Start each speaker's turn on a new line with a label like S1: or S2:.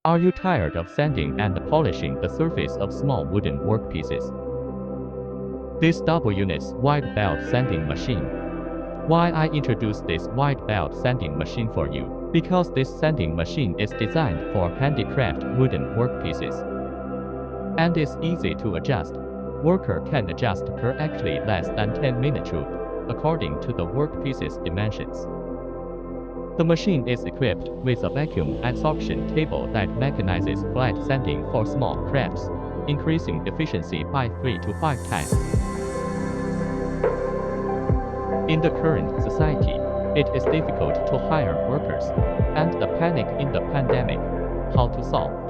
S1: Are you tired of sanding and polishing the surface of small wooden workpieces? This double units white belt sanding machine. Why I introduce this white belt sanding machine for you? Because this sanding machine is designed for handicraft wooden workpieces and is easy to adjust. Worker can adjust correctly less than 10 minutes according to the workpiece's dimensions. The machine is equipped with a vacuum adsorption table that mechanizes flat sanding for small crafts, increasing efficiency by 3 to 5 times. In the current society, it is difficult to hire workers, and the panic in the pandemic. How to solve?